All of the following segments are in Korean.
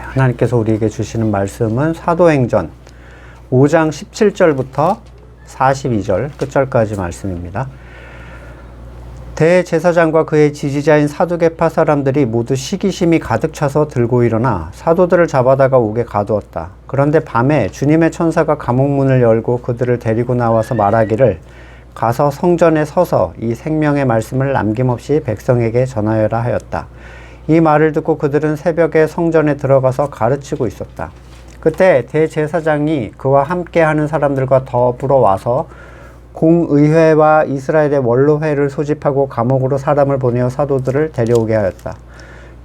하나님께서 우리에게 주시는 말씀은 사도행전 5장 17절부터 42절 끝절까지 말씀입니다. 대제사장과 그의 지지자인 사두개파 사람들이 모두 시기심이 가득 차서 들고 일어나 사도들을 잡아다가 옥에 가두었다. 그런데 밤에 주님의 천사가 감옥문을 열고 그들을 데리고 나와서 말하기를 가서 성전에 서서 이 생명의 말씀을 남김없이 백성에게 전하여라 하였다. 이 말을 듣고 그들은 새벽에 성전에 들어가서 가르치고 있었다. 그때 대제사장이 그와 함께 하는 사람들과 더불어 와서 공의회와 이스라엘의 원로회를 소집하고 감옥으로 사람을 보내어 사도들을 데려오게 하였다.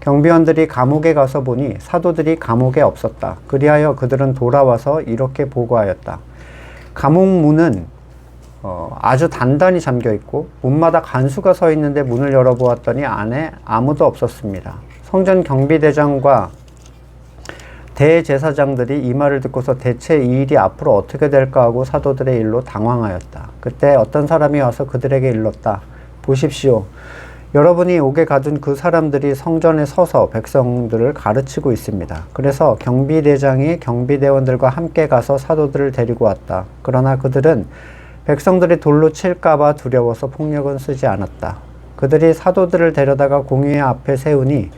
경비원들이 감옥에 가서 보니 사도들이 감옥에 없었다. 그리하여 그들은 돌아와서 이렇게 보고하였다. 감옥 문은 아주 단단히 잠겨 있고 문마다 간수가 서 있는데 문을 열어보았더니 안에 아무도 없었습니다. 성전 경비대장과 대제사장들이 이 말을 듣고서 대체 이 일이 앞으로 어떻게 될까 하고 사도들의 일로 당황하였다. 그때 어떤 사람이 와서 그들에게 일렀다. 보십시오. 여러분이 옥에 가둔 그 사람들이 성전에 서서 백성들을 가르치고 있습니다. 그래서 경비대장이 경비대원들과 함께 가서 사도들을 데리고 왔다. 그러나 그들은 백성들이 돌로 칠까봐 두려워서 폭력은 쓰지 않았다. 그들이 사도들을 데려다가 공의회 앞에 세우니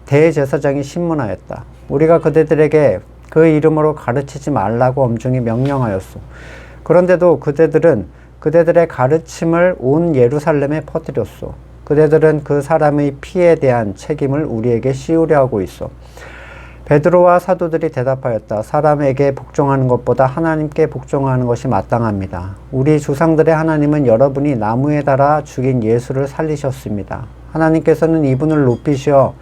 대제사장이 신문하였다. 우리가 그대들에게 그 이름으로 가르치지 말라고 엄중히 명령하였소. 그런데도 그대들은 그대들의 가르침을 온 예루살렘에 퍼뜨렸소. 그대들은 그 사람의 피에 대한 책임을 우리에게 씌우려 하고 있어. 베드로와 사도들이 대답하였다. 사람에게 복종하는 것보다 하나님께 복종하는 것이 마땅합니다. 우리 조상들의 하나님은 여러분이 나무에 달아 죽인 예수를 살리셨습니다. 하나님께서는 이분을 높이시어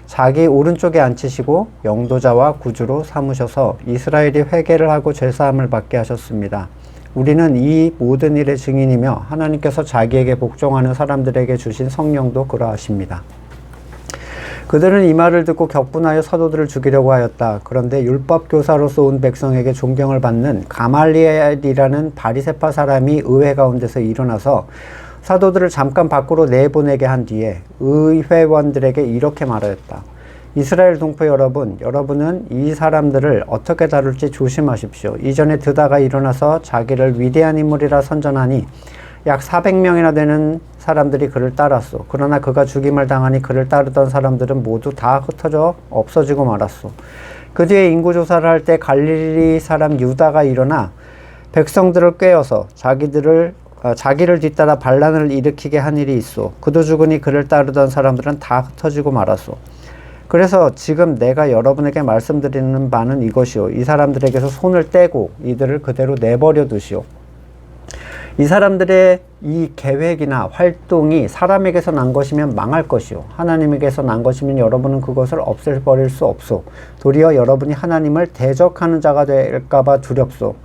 자기 오른쪽에 앉히시고 영도자와 구주로 삼으셔서 이스라엘이 회개를 하고 죄사함을 받게 하셨습니다. 우리는 이 모든 일의 증인이며 하나님께서 자기에게 복종하는 사람들에게 주신 성령도 그러하십니다. 그들은 이 말을 듣고 격분하여 사도들을 죽이려고 하였다. 그런데 율법교사로서 온 백성에게 존경을 받는 가말리엘이라는 바리새파 사람이 의회 가운데서 일어나서 사도들을 잠깐 밖으로 내보내게 한 뒤에 의회원들에게 이렇게 말하였다. 이스라엘 동포 여러분, 여러분은 이 사람들을 어떻게 다룰지 조심하십시오. 이전에 드다가 일어나서 자기를 위대한 인물이라 선전하니 약 400명이나 되는 사람들이 그를 따랐소. 그러나 그가 죽임을 당하니 그를 따르던 사람들은 모두 다 흩어져 없어지고 말았소. 그 뒤에 인구조사를 할 때 갈릴리 사람 유다가 일어나 백성들을 꾀어서 자기를 뒤따라 반란을 일으키게 한 일이 있소. 그도 죽으니 그를 따르던 사람들은 다 흩어지고 말았소. 그래서 지금 내가 여러분에게 말씀드리는 바는 이것이요. 이 사람들에게서 손을 떼고 이들을 그대로 내버려 두시오. 이 사람들의 이 계획이나 활동이 사람에게서 난 것이면 망할 것이요. 하나님에게서 난 것이면 여러분은 그것을 없애버릴 수 없소. 도리어 여러분이 하나님을 대적하는 자가 될까봐 두렵소.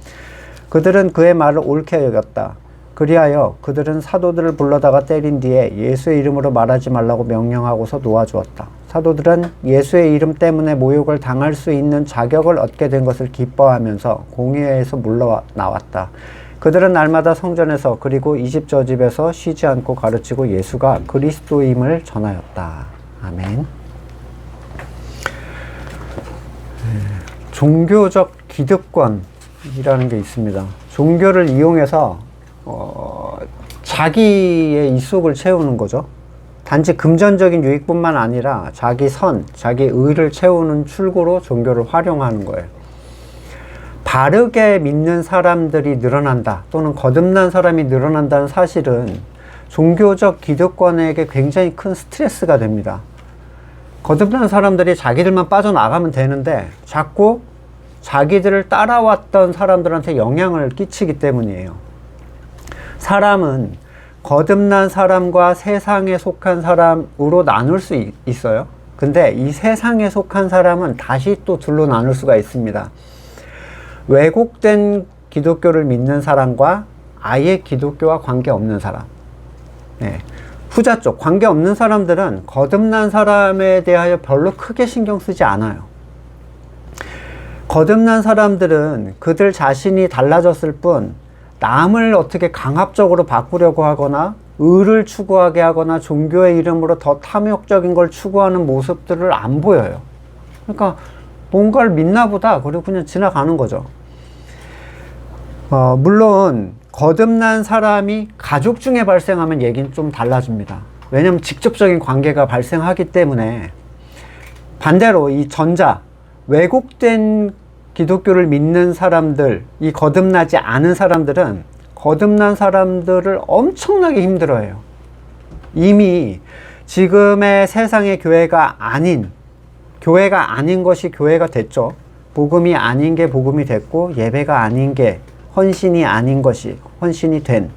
그들은 그의 말을 옳게 여겼다. 그리하여 그들은 사도들을 불러다가 때린 뒤에 예수의 이름으로 말하지 말라고 명령하고서 놓아주었다. 사도들은 예수의 이름 때문에 모욕을 당할 수 있는 자격을 얻게 된 것을 기뻐하면서 공의회에서 물러나왔다. 그들은 날마다 성전에서 그리고 이 집 저 집에서 쉬지 않고 가르치고 예수가 그리스도임을 전하였다. 아멘. 종교적 기득권이라는 게 있습니다. 종교를 이용해서 자기의 입속을 채우는 거죠. 단지 금전적인 유익뿐만 아니라 자기 자기 의를 채우는 출구로 종교를 활용하는 거예요. 바르게 믿는 사람들이 늘어난다 또는 거듭난 사람이 늘어난다는 사실은 종교적 기득권에게 굉장히 큰 스트레스가 됩니다. 거듭난 사람들이 자기들만 빠져나가면 되는데 자꾸 자기들을 따라왔던 사람들한테 영향을 끼치기 때문이에요. 사람은 거듭난 사람과 세상에 속한 사람으로 나눌 수 있어요. 근데 이 세상에 속한 사람은 다시 또 둘로 나눌 수가 있습니다. 왜곡된 기독교를 믿는 사람과 아예 기독교와 관계없는 사람. 후자 쪽 관계없는 사람들은 거듭난 사람에 대하여 별로 크게 신경 쓰지 않아요. 거듭난 사람들은 그들 자신이 달라졌을 뿐 남을 어떻게 강압적으로 바꾸려고 하거나 의를 추구하게 하거나 종교의 이름으로 더 탐욕적인 걸 추구하는 모습들을 안 보여요. 그러니까 뭔가를 믿나 보다. 그리고 그냥 지나가는 거죠. 물론 거듭난 사람이 가족 중에 발생하면 얘기는 좀 달라집니다. 왜냐면 직접적인 관계가 발생하기 때문에. 반대로 이 전자, 왜곡된 기독교를 믿는 사람들, 이 거듭나지 않은 사람들은 거듭난 사람들을 엄청나게 힘들어해요. 이미 지금의 세상의 교회가 아닌 것이 교회가 됐죠. 복음이 아닌 게 복음이 됐고, 예배가 아닌 게 헌신이 아닌 것이 헌신이 된,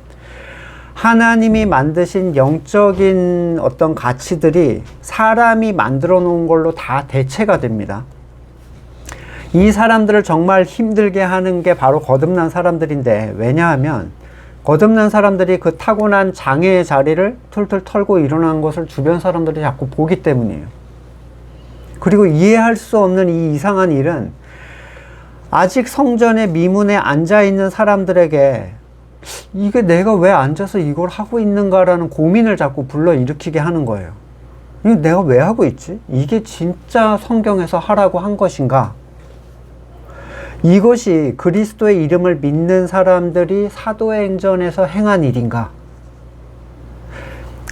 하나님이 만드신 영적인 어떤 가치들이 사람이 만들어 놓은 걸로 다 대체가 됩니다. 이 사람들을 정말 힘들게 하는 게 바로 거듭난 사람들인데, 왜냐하면 거듭난 사람들이 그 타고난 장애의 자리를 툴툴 털고 일어난 것을 주변 사람들이 자꾸 보기 때문이에요. 그리고 이해할 수 없는 이 이상한 일은 아직 성전의 미문에 앉아있는 사람들에게 이게 내가 왜 앉아서 이걸 하고 있는가라는 고민을 자꾸 불러일으키게 하는 거예요. 이거 내가 왜 하고 있지? 이게 진짜 성경에서 하라고 한 것인가? 이것이 그리스도의 이름을 믿는 사람들이 사도행전에서 행한 일인가?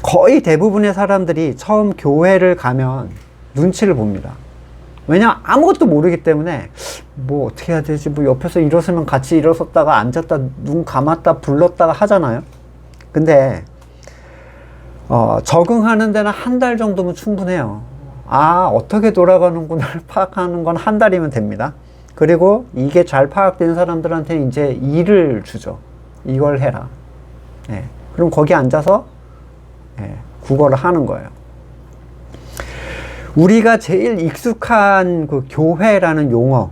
거의 대부분의 사람들이 처음 교회를 가면 눈치를 봅니다. 왜냐? 아무것도 모르기 때문에 뭐 어떻게 해야 되지? 뭐 옆에서 일어서면 같이 일어섰다가 앉았다 눈 감았다 불렀다가 하잖아요. 근데 적응하는 데는 한 달 정도면 충분해요. 어떻게 돌아가는구나를 파악하는 건 한 달이면 됩니다. 그리고 이게 잘 파악된 사람들한테는 이제 일을 주죠. 이걸 해라. 그럼 거기 앉아서 국어를 하는 거예요. 우리가 제일 익숙한 그 교회라는 용어,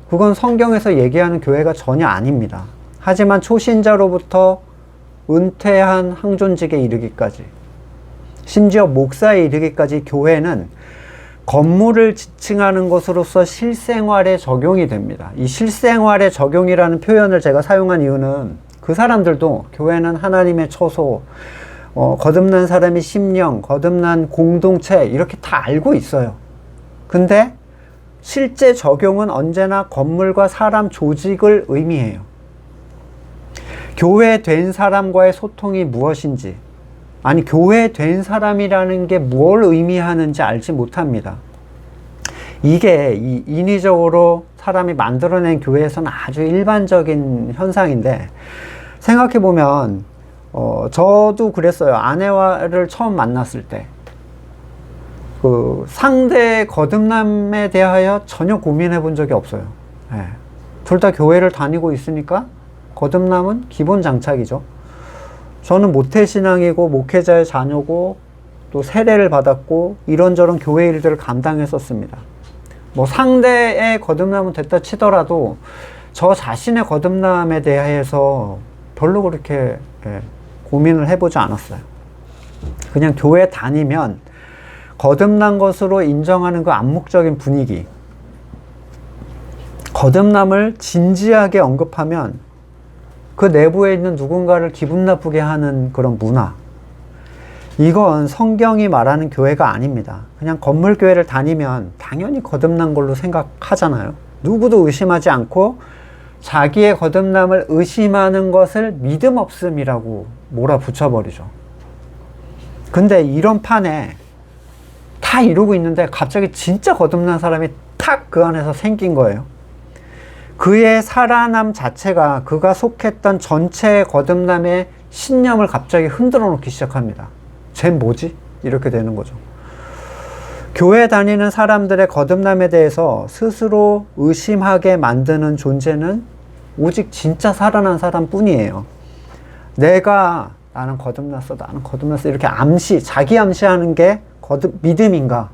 그건 성경에서 얘기하는 교회가 전혀 아닙니다. 하지만 초신자로부터 은퇴한 항존직에 이르기까지, 심지어 목사에 이르기까지 교회는 건물을 지칭하는 것으로서 실생활에 적용이 됩니다. 이 실생활에 적용이라는 표현을 제가 사용한 이유는 그 사람들도 교회는 하나님의 처소, 거듭난 사람의 심령, 거듭난 공동체 이렇게 다 알고 있어요. 근데 실제 적용은 언제나 건물과 사람 조직을 의미해요. 교회 된 사람과의 소통이 무엇인지, 아니 교회 된 사람이라는 게 뭘 의미하는지 알지 못합니다. 이게 인위적으로 사람이 만들어낸 교회에서는 아주 일반적인 현상인데, 생각해보면 저도 그랬어요. 아내를 처음 만났을 때 그 상대의 거듭남에 대하여 전혀 고민해 본 적이 없어요. 둘 다 교회를 다니고 있으니까 거듭남은 기본 장착이죠. 저는 모태신앙이고 목회자의 자녀고 또 세례를 받았고 이런저런 교회 일들을 감당했었습니다. 뭐 상대의 거듭남은 됐다 치더라도 저 자신의 거듭남에 대해서 별로 그렇게 고민을 해보지 않았어요. 그냥 교회 다니면 거듭난 것으로 인정하는 그 암묵적인 분위기, 거듭남을 진지하게 언급하면 그 내부에 있는 누군가를 기분 나쁘게 하는 그런 문화, 이건 성경이 말하는 교회가 아닙니다. 그냥 건물교회를 다니면 당연히 거듭난 걸로 생각하잖아요. 누구도 의심하지 않고 자기의 거듭남을 의심하는 것을 믿음 없음이라고 몰아붙여버리죠. 근데 이런 판에 다 이러고 있는데 갑자기 진짜 거듭난 사람이 탁 그 안에서 생긴 거예요. 그의 살아남 자체가 그가 속했던 전체의 거듭남의 신념을 갑자기 흔들어 놓기 시작합니다. 쟤 뭐지? 이렇게 되는 거죠. 교회 다니는 사람들의 거듭남에 대해서 스스로 의심하게 만드는 존재는 오직 진짜 살아난 사람 뿐이에요. 나는 거듭났어, 나는 거듭났어, 이렇게 자기 암시하는 게 믿음인가?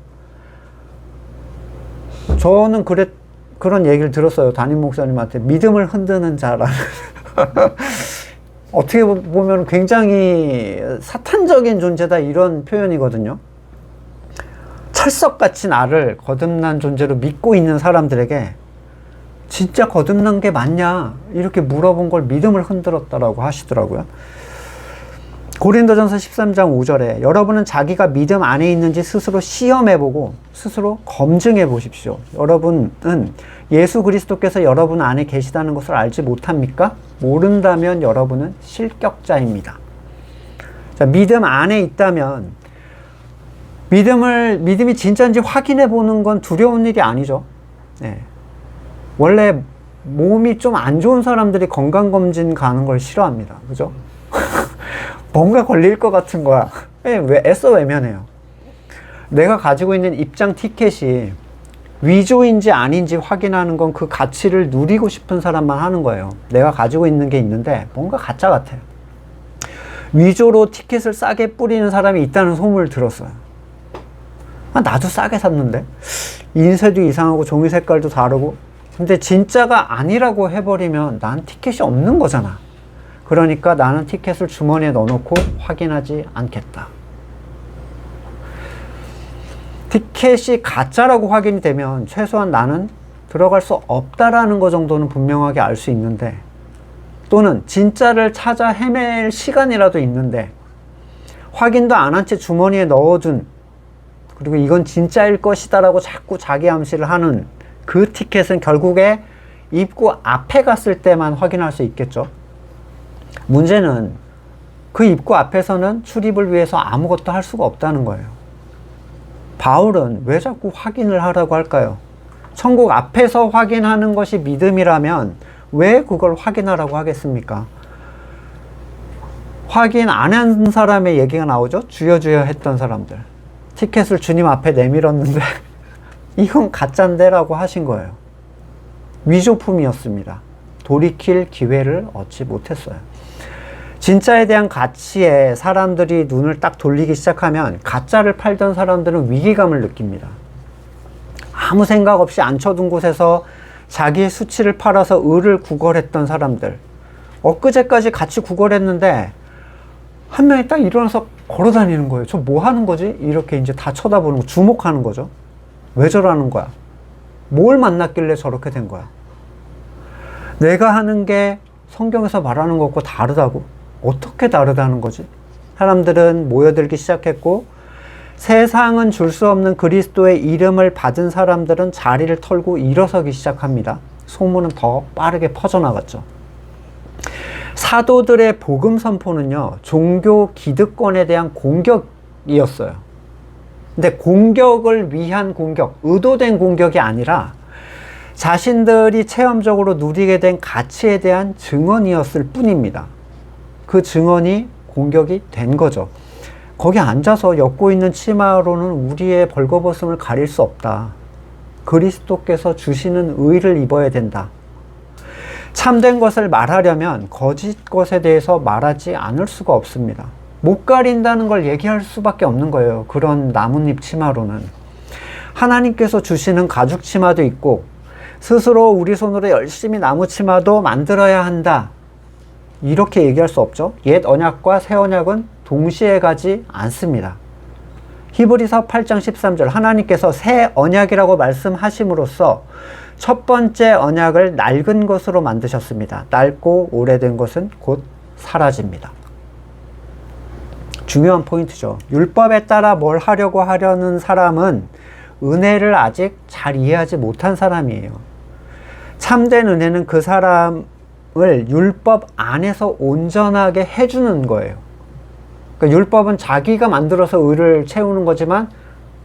저는 그런 얘기를 들었어요. 담임 목사님한테. 믿음을 흔드는 자라는. 어떻게 보면 굉장히 사탄적인 존재다, 이런 표현이거든요. 철석같이 나를 거듭난 존재로 믿고 있는 사람들에게 진짜 거듭난 게 맞냐? 이렇게 물어본 걸 믿음을 흔들었다라고 하시더라고요. 고린도전서 13장 5절에 여러분은 자기가 믿음 안에 있는지 스스로 시험해보고 스스로 검증해 보십시오. 여러분은 예수 그리스도께서 여러분 안에 계시다는 것을 알지 못합니까? 모른다면 여러분은 실격자입니다. 자, 믿음 안에 있다면 믿음이 진짜인지 확인해 보는 건 두려운 일이 아니죠. 네. 원래 몸이 좀 안 좋은 사람들이 건강검진 가는 걸 싫어합니다. 그죠? 뭔가 걸릴 것 같은 거야. 왜 애써 외면해요. 내가 가지고 있는 입장 티켓이 위조인지 아닌지 확인하는 건 그 가치를 누리고 싶은 사람만 하는 거예요. 내가 가지고 있는 게 있는데 뭔가 가짜 같아요. 위조로 티켓을 싸게 뿌리는 사람이 있다는 소문을 들었어요. 나도 싸게 샀는데 인쇄도 이상하고 종이 색깔도 다르고, 근데 진짜가 아니라고 해버리면 난 티켓이 없는 거잖아. 그러니까 나는 티켓을 주머니에 넣어놓고 확인하지 않겠다. 티켓이 가짜라고 확인이 되면 최소한 나는 들어갈 수 없다라는 거 정도는 분명하게 알 수 있는데, 또는 진짜를 찾아 헤맬 시간이라도 있는데 확인도 안 한 채 주머니에 넣어둔, 그리고 이건 진짜일 것이다 라고 자꾸 자기 암시를 하는 그 티켓은 결국에 입구 앞에 갔을 때만 확인할 수 있겠죠. 문제는 그 입구 앞에서는 출입을 위해서 아무것도 할 수가 없다는 거예요. 바울은 왜 자꾸 확인을 하라고 할까요? 천국 앞에서 확인하는 것이 믿음이라면 왜 그걸 확인하라고 하겠습니까? 확인 안 한 사람의 얘기가 나오죠? 주여 주여 했던 사람들. 티켓을 주님 앞에 내밀었는데 이건 가짜인데 라고 하신 거예요. 위조품이었습니다. 돌이킬 기회를 얻지 못했어요. 진짜에 대한 가치에 사람들이 눈을 딱 돌리기 시작하면 가짜를 팔던 사람들은 위기감을 느낍니다. 아무 생각 없이 앉혀둔 곳에서 자기의 수치를 팔아서 을을 구걸했던 사람들, 엊그제까지 같이 구걸했는데 한 명이 딱 일어나서 걸어다니는 거예요. 저 뭐 하는 거지? 이렇게 이제 다 쳐다보는 거, 주목하는 거죠. 왜 저러는 거야? 뭘 만났길래 저렇게 된 거야? 내가 하는 게 성경에서 말하는 것과 다르다고? 어떻게 다르다는 거지? 사람들은 모여들기 시작했고, 세상은 줄 수 없는 그리스도의 이름을 받은 사람들은 자리를 털고 일어서기 시작합니다. 소문은 더 빠르게 퍼져나갔죠. 사도들의 복음 선포는요, 종교 기득권에 대한 공격이었어요. 근데 공격을 위한 공격, 의도된 공격이 아니라 자신들이 체험적으로 누리게 된 가치에 대한 증언이었을 뿐입니다. 그 증언이 공격이 된 거죠. 거기 앉아서 엮고 있는 치마로는 우리의 벌거벗음을 가릴 수 없다. 그리스도께서 주시는 의를 입어야 된다. 참된 것을 말하려면 거짓 것에 대해서 말하지 않을 수가 없습니다. 못 가린다는 걸 얘기할 수밖에 없는 거예요. 그런 나뭇잎 치마로는. 하나님께서 주시는 가죽 치마도 있고 스스로 우리 손으로 열심히 나무 치마도 만들어야 한다. 이렇게 얘기할 수 없죠. 옛 언약과 새 언약은 동시에 가지 않습니다. 히브리서 8장 13절, 하나님께서 새 언약이라고 말씀하심으로써 첫 번째 언약을 낡은 것으로 만드셨습니다. 낡고 오래된 것은 곧 사라집니다. 중요한 포인트죠. 율법에 따라 뭘 하려고 하려는 사람은 은혜를 아직 잘 이해하지 못한 사람이에요. 참된 은혜는 그 사람을 율법 안에서 온전하게 해주는 거예요. 그러니까 율법은 자기가 만들어서 의를 채우는 거지만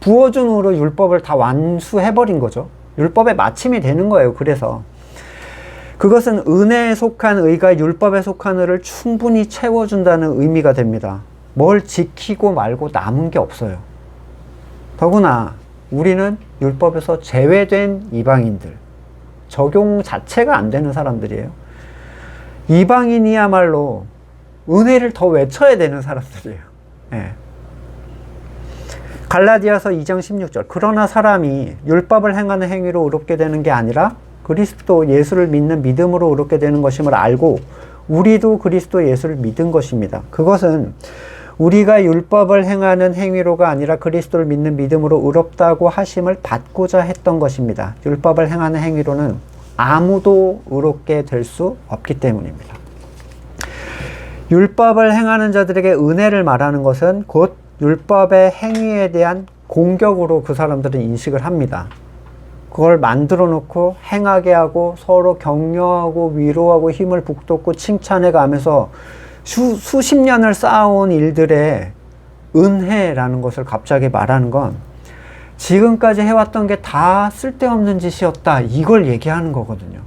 부어준 의로 율법을 다 완수해버린 거죠. 율법의 마침이 되는 거예요. 그래서 그것은 은혜에 속한 의가 율법에 속한 의를 충분히 채워준다는 의미가 됩니다. 뭘 지키고 말고 남은 게 없어요. 더구나 우리는 율법에서 제외된 이방인들, 적용 자체가 안 되는 사람들이에요. 이방인이야말로 은혜를 더 외쳐야 되는 사람들이에요. 예. 갈라디아서 2장 16절, 그러나 사람이 율법을 행하는 행위로 의롭게 되는 게 아니라 그리스도 예수를 믿는 믿음으로 의롭게 되는 것임을 알고 우리도 그리스도 예수를 믿은 것입니다. 그것은 우리가 율법을 행하는 행위로가 아니라 그리스도를 믿는 믿음으로 의롭다고 하심을 받고자 했던 것입니다. 율법을 행하는 행위로는 아무도 의롭게 될 수 없기 때문입니다. 율법을 행하는 자들에게 은혜를 말하는 것은 곧 율법의 행위에 대한 공격으로 그 사람들은 인식을 합니다. 그걸 만들어 놓고 행하게 하고 서로 격려하고 위로하고 힘을 북돋고 칭찬해 가면서 수십 년을 쌓아온 일들의 은혜라는 것을 갑자기 말하는 건 지금까지 해왔던 게 다 쓸데없는 짓이었다, 이걸 얘기하는 거거든요.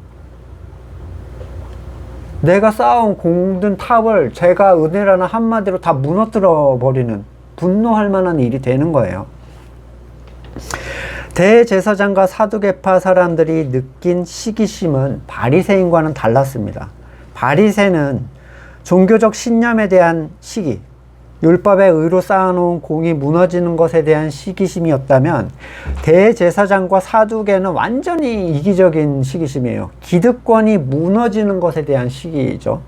내가 쌓아온 공든 탑을 제가 은혜라는 한마디로 다 무너뜨려 버리는, 분노할 만한 일이 되는 거예요. 대제사장과 사두개파 사람들이 느낀 시기심은 바리새인과는 달랐습니다. 바리새는 종교적 신념에 대한 시기, 율법의 의로 쌓아놓은 공이 무너지는 것에 대한 시기심이었다면 대제사장과 사두개는 완전히 이기적인 시기심이에요. 기득권이 무너지는 것에 대한 시기죠.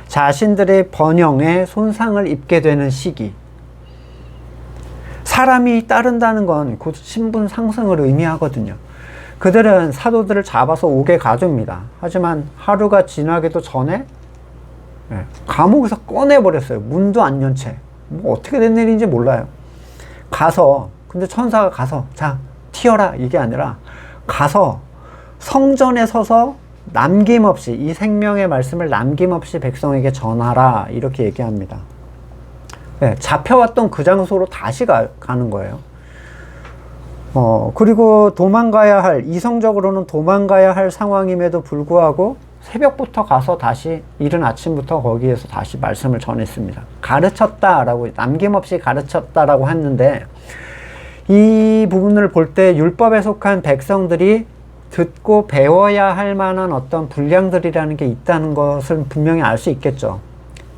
자신들의 번영에 손상을 입게 되는 시기. 사람이 따른다는 건 곧 신분 상승을 의미하거든요. 그들은 사도들을 잡아서 옥에 가둡니다. 하지만 하루가 지나기도 전에 감옥에서 꺼내버렸어요. 문도 안 연 채. 뭐 어떻게 된 일인지 몰라요. 가서, 근데 천사가 가서 자 튀어라 이게 아니라 가서 성전에 서서 남김없이 이 생명의 말씀을 남김없이 백성에게 전하라, 이렇게 얘기합니다. 잡혀왔던 그 장소로 다시 가는 거예요. 그리고 도망가야 할, 이성적으로는 도망가야 할 상황임에도 불구하고 새벽부터 가서 다시 이른 아침부터 거기에서 다시 말씀을 전했습니다. 가르쳤다라고, 남김없이 가르쳤다라고 했는데, 이 부분을 볼 때 율법에 속한 백성들이 듣고 배워야 할 만한 어떤 분량들이라는 게 있다는 것을 분명히 알 수 있겠죠.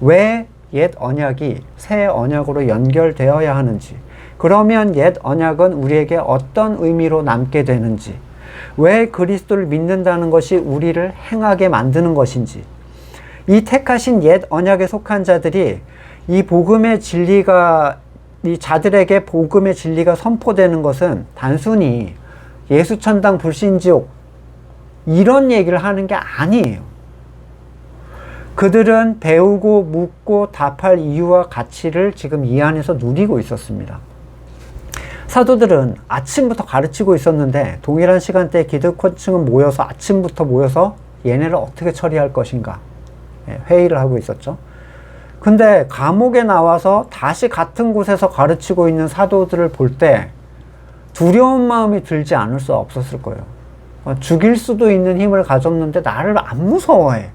왜 옛 언약이 새 언약으로 연결되어야 하는지, 그러면 옛 언약은 우리에게 어떤 의미로 남게 되는지, 왜 그리스도를 믿는다는 것이 우리를 행하게 만드는 것인지, 이 택하신 옛 언약에 속한 자들이 이 복음의 진리가, 이 자들에게 복음의 진리가 선포되는 것은 단순히 예수천당 불신지옥 이런 얘기를 하는 게 아니에요. 그들은 배우고 묻고 답할 이유와 가치를 지금 이 안에서 누리고 있었습니다. 사도들은 아침부터 가르치고 있었는데 동일한 시간대에 기득권층은 모여서 아침부터 모여서 얘네를 어떻게 처리할 것인가 회의를 하고 있었죠. 근데 감옥에 나와서 다시 같은 곳에서 가르치고 있는 사도들을 볼 때 두려운 마음이 들지 않을 수 없었을 거예요. 죽일 수도 있는 힘을 가졌는데 나를 안 무서워해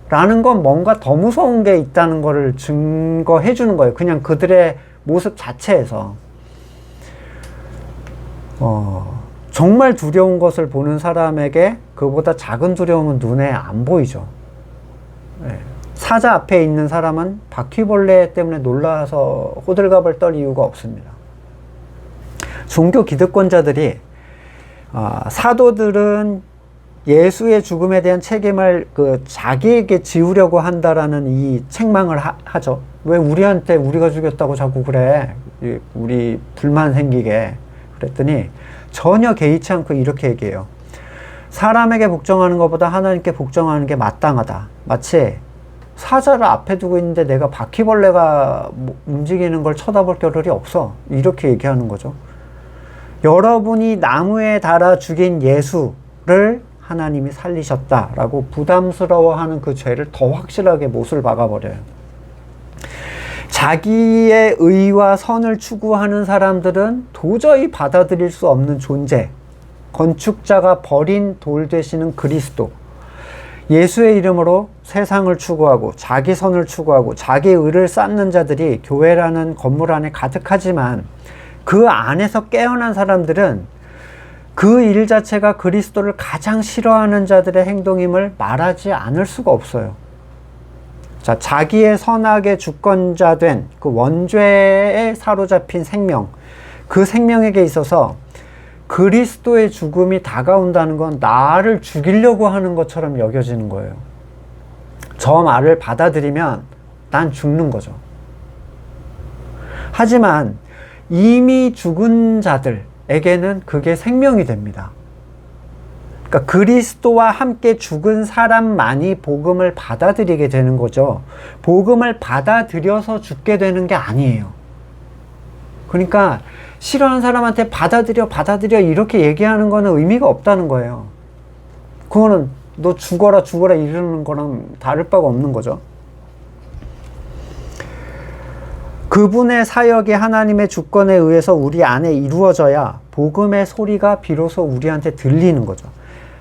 라는 건 뭔가 더 무서운 게 있다는 것을 증거해 주는 거예요. 그냥 그들의 모습 자체에서. 정말 두려운 것을 보는 사람에게 그보다 작은 두려움은 눈에 안 보이죠. 사자 앞에 있는 사람은 바퀴벌레 때문에 놀라서 호들갑을 떨 이유가 없습니다. 종교 기득권자들이 사도들은 예수의 죽음에 대한 책임을 자기에게 지우려고 한다라는 이 책망을 하죠. 왜 우리한테 우리가 죽였다고 자꾸 그래? 우리 불만 생기게. 그랬더니 전혀 개의치 않고 이렇게 얘기해요. 사람에게 복종하는 것보다 하나님께 복종하는 게 마땅하다. 마치 사자를 앞에 두고 있는데 내가 바퀴벌레가 움직이는 걸 쳐다볼 겨를이 없어. 이렇게 얘기하는 거죠. 여러분이 나무에 달아 죽인 예수를 하나님이 살리셨다라고 부담스러워하는 그 죄를 더 확실하게 못을 박아버려요. 자기의 의와 선을 추구하는 사람들은 도저히 받아들일 수 없는 존재, 건축자가 버린 돌 되시는 그리스도, 예수의 이름으로 세상을 추구하고 자기 선을 추구하고 자기 의를 쌓는 자들이 교회라는 건물 안에 가득하지만 그 안에서 깨어난 사람들은 그 일 자체가 그리스도를 가장 싫어하는 자들의 행동임을 말하지 않을 수가 없어요. 자, 자기의 선악의 주권자 된 그 원죄에 사로잡힌 생명, 그 생명에게 있어서 그리스도의 죽음이 다가온다는 건 나를 죽이려고 하는 것처럼 여겨지는 거예요. 저 말을 받아들이면 난 죽는 거죠. 하지만 이미 죽은 자들에게는 그게 생명이 됩니다. 그러니까 그리스도와 함께 죽은 사람만이 복음을 받아들이게 되는 거죠. 복음을 받아들여서 죽게 되는 게 아니에요. 그러니까 싫어하는 사람한테 받아들여 이렇게 얘기하는 거는 의미가 없다는 거예요. 그거는 너 죽어라 이러는 거랑 다를 바가 없는 거죠. 그분의 사역이 하나님의 주권에 의해서 우리 안에 이루어져야 복음의 소리가 비로소 우리한테 들리는 거죠.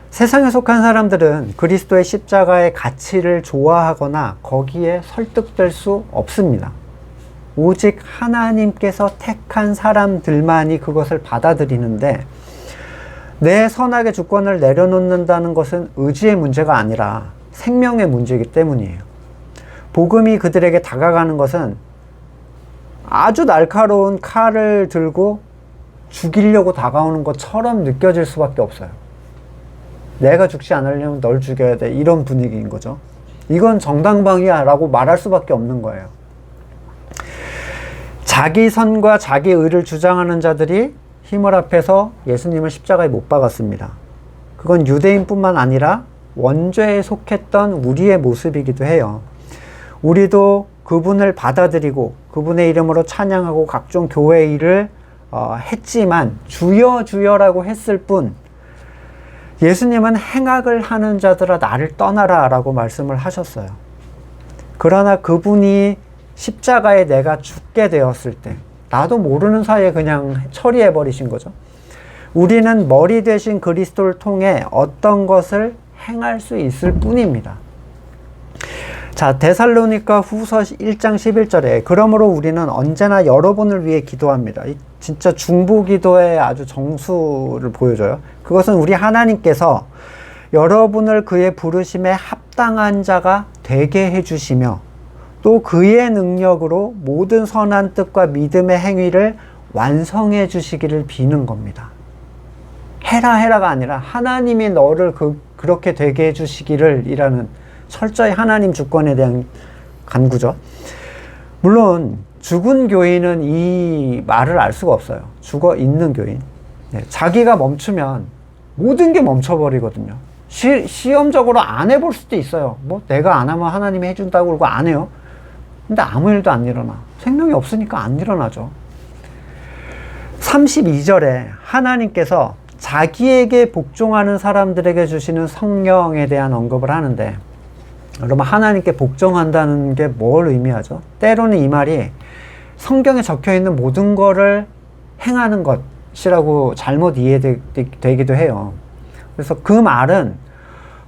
세상에 속한 사람들은 그리스도의 십자가의 가치를 좋아하거나 거기에 설득될 수 없습니다. 오직 하나님께서 택한 사람들만이 그것을 받아들이는데, 내 선악의 주권을 내려놓는다는 것은 의지의 문제가 아니라 생명의 문제이기 때문이에요. 복음이 그들에게 다가가는 것은 아주 날카로운 칼을 들고 죽이려고 다가오는 것처럼 느껴질 수밖에 없어요. 내가 죽지 않으려면 널 죽여야 돼, 이런 분위기인 거죠. 이건 정당방위야 라고 말할 수밖에 없는 거예요. 자기 선과 자기 의를 주장하는 자들이 힘을 합해서 예수님을 십자가에 못 박았습니다. 그건 유대인뿐만 아니라 원죄에 속했던 우리의 모습이기도 해요. 우리도 그분을 받아들이고 그분의 이름으로 찬양하고 각종 교회 일을 했지만 주여 주여라고 했을 뿐, 예수님은 행악을 하는 자들아 나를 떠나라 라고 말씀을 하셨어요. 그러나 그분이 십자가에 내가 죽게 되었을 때 나도 모르는 사이에 그냥 처리해 버리신 거죠. 우리는 머리 되신 그리스도를 통해 어떤 것을 행할 수 있을 뿐입니다. 자, 데살로니가 후서 1장 11절에 그러므로 우리는 언제나 여러분을 위해 기도합니다. 진짜 중보 기도의 아주 정수를 보여줘요. 그것은 우리 하나님께서 여러분을 그의 부르심에 합당한 자가 되게 해주시며 또 그의 능력으로 모든 선한 뜻과 믿음의 행위를 완성해 주시기를 비는 겁니다. 해라가 아니라 하나님이 너를 그렇게 되게 해주시기를 이라는 철저히 하나님 주권에 대한 간구죠. 물론 죽은 교인은 이 말을 알 수가 없어요. 죽어 있는 교인. 네, 자기가 멈추면 모든 게 멈춰버리거든요. 시험적으로 안 해볼 수도 있어요. 뭐 내가 안 하면 하나님이 해준다고 그러고 안 해요. 근데 아무 일도 안 일어나. 생명이 없으니까 안 일어나죠. 32절에 하나님께서 자기에게 복종하는 사람들에게 주시는 성령에 대한 언급을 하는데, 여러분 하나님께 복종한다는 게 뭘 의미하죠? 때로는 이 말이 성경에 적혀있는 모든 거를 행하는 것이라고 잘못 이해되기도 해요. 그래서 그 말은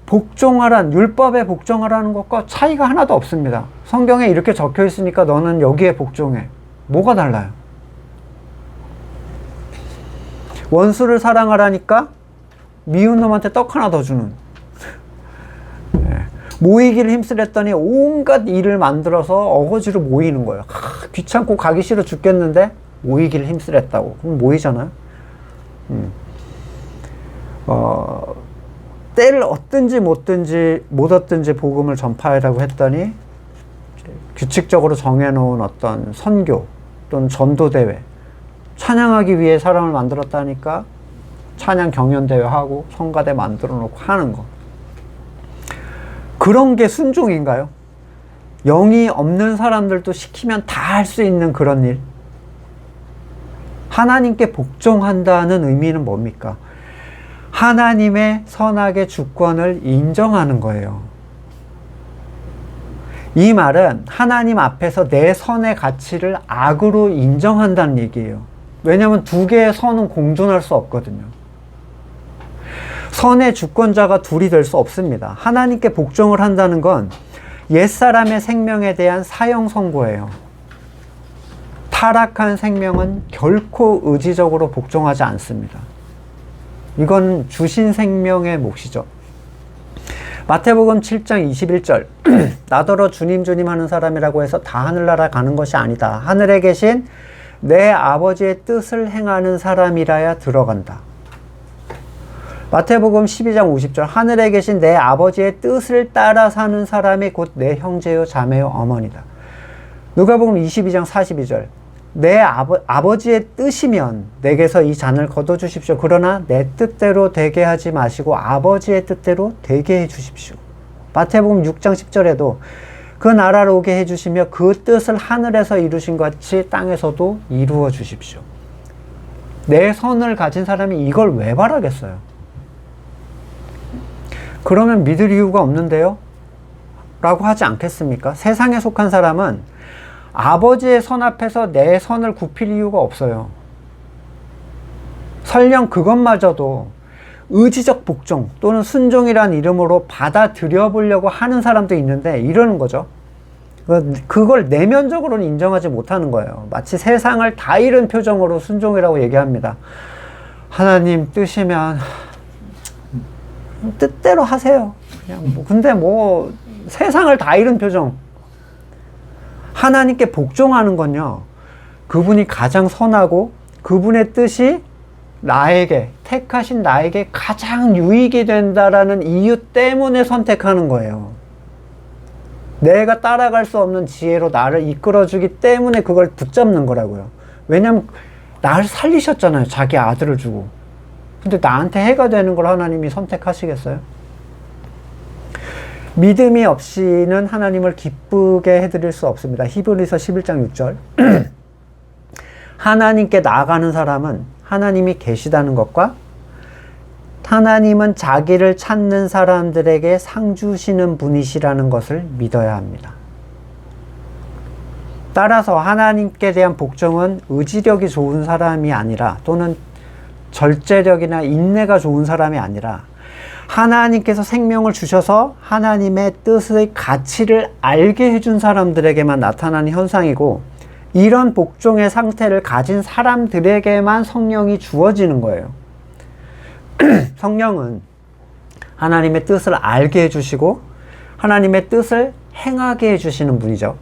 복종하란, 율법에 복종하라는 것과 차이가 하나도 없습니다. 성경에 이렇게 적혀 있으니까 너는 여기에 복종해. 뭐가 달라요? 원수를 사랑하라니까 미운 놈한테 떡 하나 더 주는. 모이기를 힘쓰랬더니 온갖 일을 만들어서 어거지로 모이는 거예요. 귀찮고 가기 싫어 죽겠는데 모이기를 힘쓰랬다고. 그럼 모이잖아요. 때를 얻든지 못 얻든지 복음을 전파하라고 했더니 규칙적으로 정해놓은 어떤 선교 또는 전도대회, 찬양하기 위해 사람을 만들었다니까 찬양 경연대회 하고 성가대 만들어 놓고 하는 거. 그런 게 순종인가요? 영이 없는 사람들도 시키면 다 할 수 있는 그런 일. 하나님께 복종한다는 의미는 뭡니까? 하나님의 선악의 주권을 인정하는 거예요. 이 말은 하나님 앞에서 내 선의 가치를 악으로 인정한다는 얘기예요. 왜냐하면 두 개의 선은 공존할 수 없거든요. 선의 주권자가 둘이 될 수 없습니다. 하나님께 복종을 한다는 건 옛사람의 생명에 대한 사형 선고예요. 타락한 생명은 결코 의지적으로 복종하지 않습니다. 이건 주신 생명의 몫이죠. 마태복음 7장 21절 나더러 주님 주님 하는 사람이라고 해서 다 하늘나라 가는 것이 아니다. 하늘에 계신 내 아버지의 뜻을 행하는 사람이라야 들어간다. 마태복음 12장 50절 하늘에 계신 내 아버지의 뜻을 따라 사는 사람이 곧 내 형제요 자매요 어머니다. 누가복음 22장 42절 내 아버지의 뜻이면 내게서 이 잔을 거둬주십시오. 그러나 내 뜻대로 되게 하지 마시고 아버지의 뜻대로 되게 해주십시오. 마태복음 6장 10절에도 그 나라를 오게 해주시며 그 뜻을 하늘에서 이루신 것 같이 땅에서도 이루어 주십시오. 내 선을 가진 사람이 이걸 왜 바라겠어요? 그러면 믿을 이유가 없는데요? 라고 하지 않겠습니까? 세상에 속한 사람은 아버지의 선 앞에서 내 선을 굽힐 이유가 없어요. 설령 그것마저도 의지적 복종 또는 순종이라는 이름으로 받아들여 보려고 하는 사람도 있는데 이러는 거죠. 그걸 내면적으로는 인정하지 못하는 거예요. 마치 세상을 다 잃은 표정으로 순종이라고 얘기합니다. 하나님 뜻이면 뜻대로 하세요. 그냥 근데 세상을 다 잃은 표정. 하나님께 복종하는 건요, 그분이 가장 선하고 그분의 뜻이 나에게, 택하신 나에게 가장 유익이 된다라는 이유 때문에 선택하는 거예요. 내가 따라갈 수 없는 지혜로 나를 이끌어주기 때문에 그걸 붙잡는 거라고요. 왜냐면 나를 살리셨잖아요. 자기 아들을 주고. 근데 나한테 해가 되는 걸 하나님이 선택하시겠어요? 믿음이 없이는 하나님을 기쁘게 해드릴 수 없습니다. 히브리서 11장 6절 하나님께 나아가는 사람은 하나님이 계시다는 것과 하나님은 자기를 찾는 사람들에게 상 주시는 분이시라는 것을 믿어야 합니다. 따라서 하나님께 대한 복종은 의지력이 좋은 사람이 아니라 또는 절제력이나 인내가 좋은 사람이 아니라 하나님께서 생명을 주셔서 하나님의 뜻의 가치를 알게 해준 사람들에게만 나타나는 현상이고, 이런 복종의 상태를 가진 사람들에게만 성령이 주어지는 거예요. 성령은 하나님의 뜻을 알게 해주시고 하나님의 뜻을 행하게 해주시는 분이죠.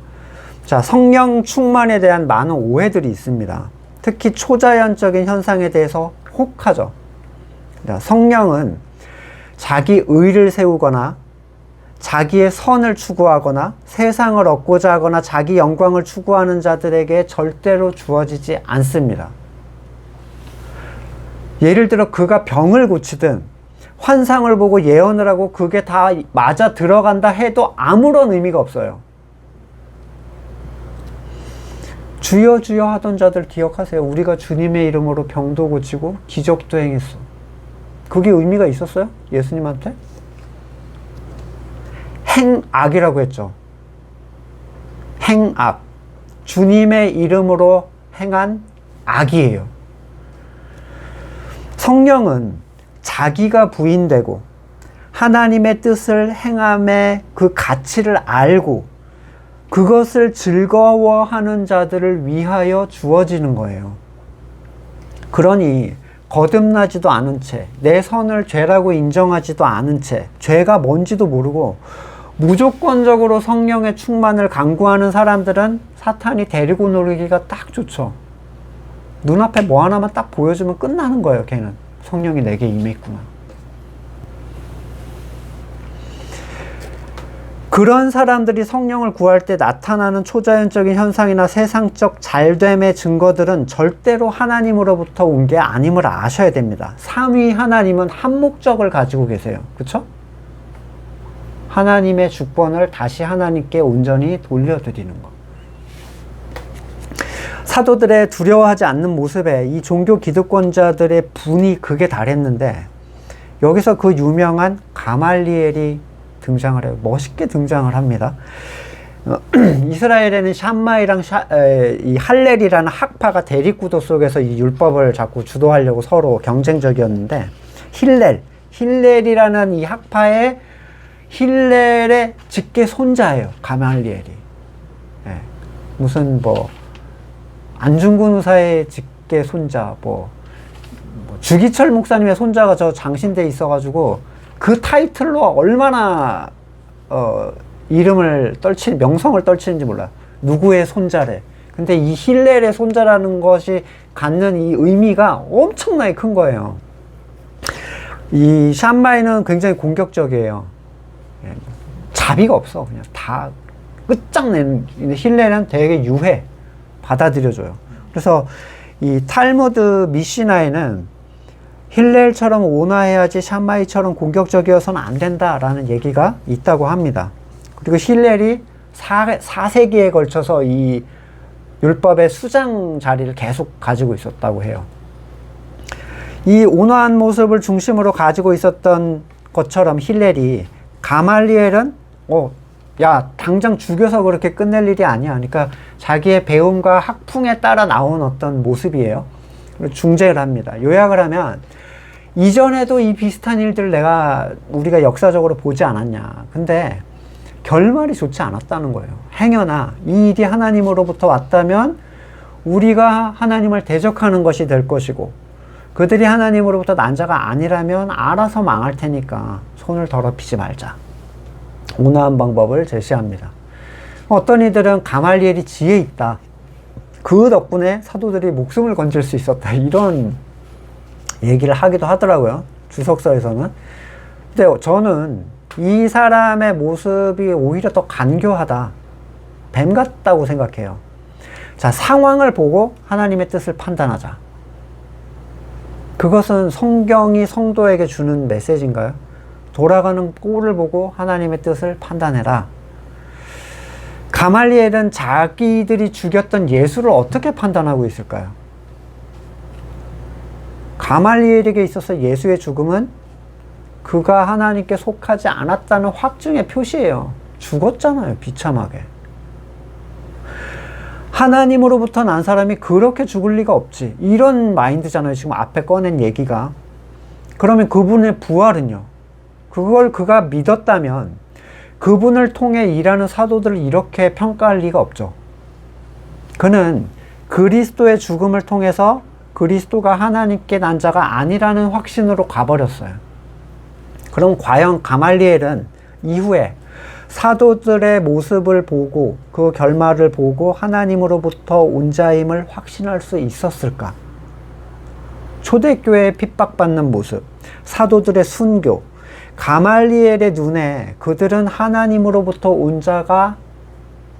자, 성령 충만에 대한 많은 오해들이 있습니다. 특히 초자연적인 현상에 대해서 혹하죠. 자, 성령은 자기 의를 세우거나 자기의 선을 추구하거나 세상을 얻고자 하거나 자기 영광을 추구하는 자들에게 절대로 주어지지 않습니다. 예를 들어 그가 병을 고치든 환상을 보고 예언을 하고 그게 다 맞아 들어간다 해도 아무런 의미가 없어요. 주여 주여 하던 자들 기억하세요. 우리가 주님의 이름으로 병도 고치고 기적도 행했어. 그게 의미가 있었어요? 예수님한테? 행악이라고 했죠. 행악. 주님의 이름으로 행한 악이에요. 성령은 자기가 부인되고 하나님의 뜻을 행함의 그 가치를 알고 그것을 즐거워하는 자들을 위하여 주어지는 거예요. 그러니 거듭나지도 않은 채, 내 선을 죄라고 인정하지도 않은 채, 죄가 뭔지도 모르고 무조건적으로 성령의 충만을 강구하는 사람들은 사탄이 데리고 놀기가 딱 좋죠. 눈앞에 뭐 하나만 딱 보여주면 끝나는 거예요. 걔는 성령이 내게 임했구나. 그런 사람들이 성령을 구할 때 나타나는 초자연적인 현상이나 세상적 잘됨의 증거들은 절대로 하나님으로부터 온 게 아님을 아셔야 됩니다. 삼위 하나님은 한 목적을 가지고 계세요. 그쵸? 하나님의 주권을 다시 하나님께 온전히 돌려드리는 것. 사도들의 두려워하지 않는 모습에 이 종교 기득권자들의 분이 극에 달했는데, 여기서 그 유명한 가말리엘이 등장을 해요. 멋있게 등장을 합니다. 이스라엘에는 샴마이랑 이 할렐이라는 학파가 대립구도 속에서 이 율법을 자꾸 주도하려고 서로 경쟁적이었는데, 힐렐이라는 이 학파의 힐렐의 직계 손자예요. 가말리엘이. 예. 무슨 안중근 의사의 직계 손자, 주기철 목사님의 손자가 저 장신대에 있어가지고 그 타이틀로 얼마나 이름을 명성을 떨치는지 몰라요. 누구의 손자래. 근데 이 힐렐의 손자라는 것이 갖는 이 의미가 엄청나게 큰 거예요. 이 샴마이는 굉장히 공격적이에요. 자비가 없어. 그냥 다 끝장내는. 힐렐은 되게 유해. 받아들여줘요. 그래서 이 탈무드 미시나에는 힐렐처럼 온화해야지 샴마이처럼 공격적이어서는 안 된다라는 얘기가 있다고 합니다. 그리고 힐렐이 4세기에 걸쳐서 이 율법의 수장 자리를 계속 가지고 있었다고 해요. 이 온화한 모습을 중심으로 가지고 있었던 것처럼 힐렐이 가말리엘은 야 당장 죽여서 그렇게 끝낼 일이 아니야. 그러니까 자기의 배움과 학풍에 따라 나온 어떤 모습이에요. 중재를 합니다. 요약을 하면 이전에도 이 비슷한 일들을 우리가 역사적으로 보지 않았냐. 근데 결말이 좋지 않았다는 거예요. 행여나 이 일이 하나님으로부터 왔다면 우리가 하나님을 대적하는 것이 될 것이고, 그들이 하나님으로부터 난 자가 아니라면 알아서 망할 테니까 손을 더럽히지 말자. 온화한 방법을 제시합니다. 어떤 이들은 가말리엘이 지혜 있다. 그 덕분에 사도들이 목숨을 건질 수 있었다. 이런 얘기를 하기도 하더라고요. 주석서에서는. 근데 저는 이 사람의 모습이 오히려 더 간교하다. 뱀 같다고 생각해요. 자, 상황을 보고 하나님의 뜻을 판단하자. 그것은 성경이 성도에게 주는 메시지인가요? 돌아가는 꼴을 보고 하나님의 뜻을 판단해라. 가말리엘은 자기들이 죽였던 예수를 어떻게 판단하고 있을까요? 가말리엘에게 있어서 예수의 죽음은 그가 하나님께 속하지 않았다는 확증의 표시예요. 죽었잖아요, 비참하게. 하나님으로부터 난 사람이 그렇게 죽을 리가 없지. 이런 마인드잖아요, 지금 앞에 꺼낸 얘기가. 그러면 그분의 부활은요? 그걸 그가 믿었다면 그분을 통해 일하는 사도들을 이렇게 평가할 리가 없죠. 그는 그리스도의 죽음을 통해서 그리스도가 하나님께 난 자가 아니라는 확신으로 가버렸어요. 그럼 과연 가말리엘은 이후에 사도들의 모습을 보고 그 결말을 보고 하나님으로부터 온 자임을 확신할 수 있었을까? 초대교회에 핍박받는 모습, 사도들의 순교, 가말리엘의 눈에 그들은 하나님으로부터 온 자가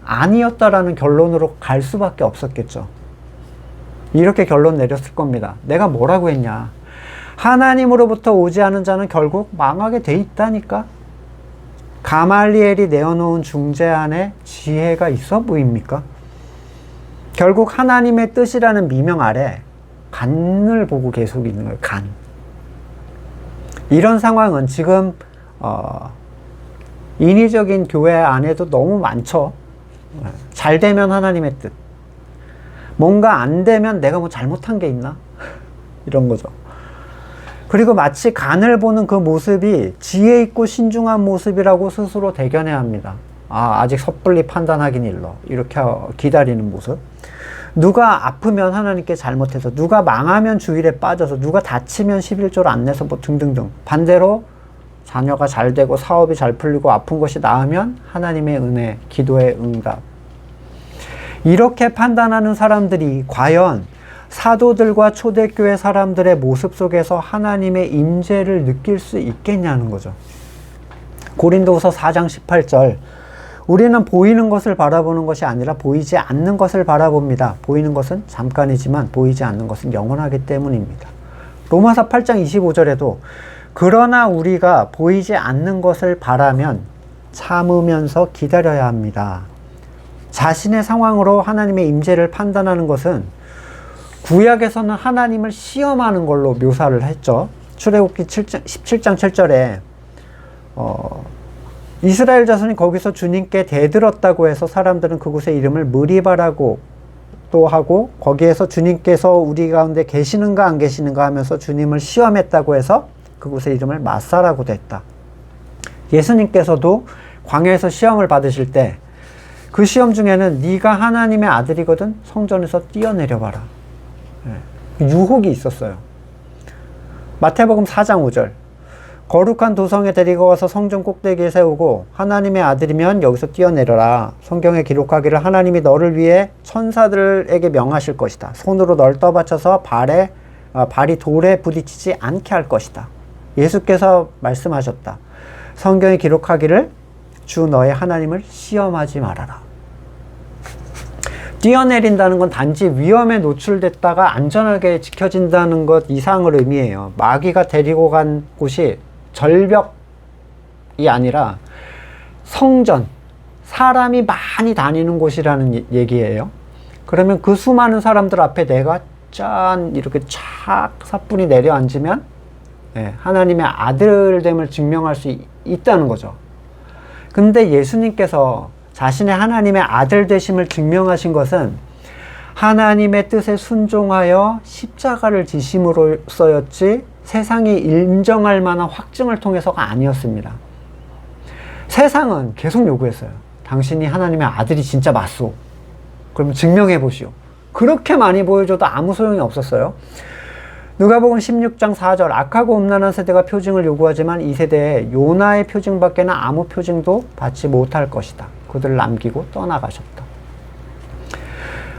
아니었다라는 결론으로 갈 수밖에 없었겠죠. 이렇게 결론 내렸을 겁니다. 내가 뭐라고 했냐? 하나님으로부터 오지 않은 자는 결국 망하게 돼 있다니까? 가말리엘이 내어놓은 중재 안에 지혜가 있어 보입니까? 결국 하나님의 뜻이라는 미명 아래 간을 보고 계속 있는 거예요. 간. 이런 상황은 지금 인위적인 교회 안에도 너무 많죠. 잘 되면 하나님의 뜻. 뭔가 안 되면 내가 뭐 잘못한 게 있나? 이런 거죠. 그리고 마치 간을 보는 그 모습이 지혜 있고 신중한 모습이라고 스스로 대견해야 합니다. 아직 섣불리 판단하긴 일러. 이렇게 기다리는 모습. 누가 아프면 하나님께 잘못해서, 누가 망하면 주일에 빠져서, 누가 다치면 11조를 안 내서 뭐 등등등. 반대로 자녀가 잘 되고 사업이 잘 풀리고 아픈 것이 나으면 하나님의 은혜, 기도의 응답. 이렇게 판단하는 사람들이 과연 사도들과 초대교회 사람들의 모습 속에서 하나님의 임재를 느낄 수 있겠냐는 거죠. 고린도후서 4장 18절. 우리는 보이는 것을 바라보는 것이 아니라 보이지 않는 것을 바라봅니다. 보이는 것은 잠깐이지만 보이지 않는 것은 영원하기 때문입니다. 로마서 8장 25절에도 그러나 우리가 보이지 않는 것을 바라면 참으면서 기다려야 합니다. 자신의 상황으로 하나님의 임재를 판단하는 것은 구약에서는 하나님을 시험하는 걸로 묘사를 했죠. 출애굽기 17장 7절에 이스라엘 자손이 거기서 주님께 대들었다고 해서 사람들은 그곳의 이름을 무리바라고 또 하고, 거기에서 주님께서 우리 가운데 계시는가 안 계시는가 하면서 주님을 시험했다고 해서 그곳의 이름을 마사라고 됐다. 예수님께서도 광야에서 시험을 받으실 때 그 시험 중에는 네가 하나님의 아들이거든 성전에서 뛰어내려봐라. 유혹이 있었어요. 마태복음 4장 5절. 거룩한 도성에 데리고 가서 성전 꼭대기에 세우고 하나님의 아들이면 여기서 뛰어내려라. 성경에 기록하기를 하나님이 너를 위해 천사들에게 명하실 것이다. 손으로 널 떠받쳐서 발이 돌에 부딪히지 않게 할 것이다. 예수께서 말씀하셨다. 성경에 기록하기를 주 너의 하나님을 시험하지 말아라. 뛰어내린다는 건 단지 위험에 노출됐다가 안전하게 지켜진다는 것 이상을 의미해요. 마귀가 데리고 간 곳이 절벽이 아니라 성전, 사람이 많이 다니는 곳이라는 얘기예요. 그러면 그 수많은 사람들 앞에 내가 짠 이렇게 촥 사뿐히 내려앉으면 하나님의 아들됨을 증명할 수 있다는 거죠. 근데 예수님께서 자신의 하나님의 아들 되심을 증명하신 것은 하나님의 뜻에 순종하여 십자가를 지심으로써였지 세상이 인정할 만한 확증을 통해서가 아니었습니다. 세상은 계속 요구했어요. 당신이 하나님의 아들이 진짜 맞소. 그럼 증명해 보시오. 그렇게 많이 보여줘도 아무 소용이 없었어요. 누가복음 16장 4절 악하고 음란한 세대가 표징을 요구하지만 이 세대에 요나의 표징밖에는 아무 표징도 받지 못할 것이다. 그들을 남기고 떠나가셨다.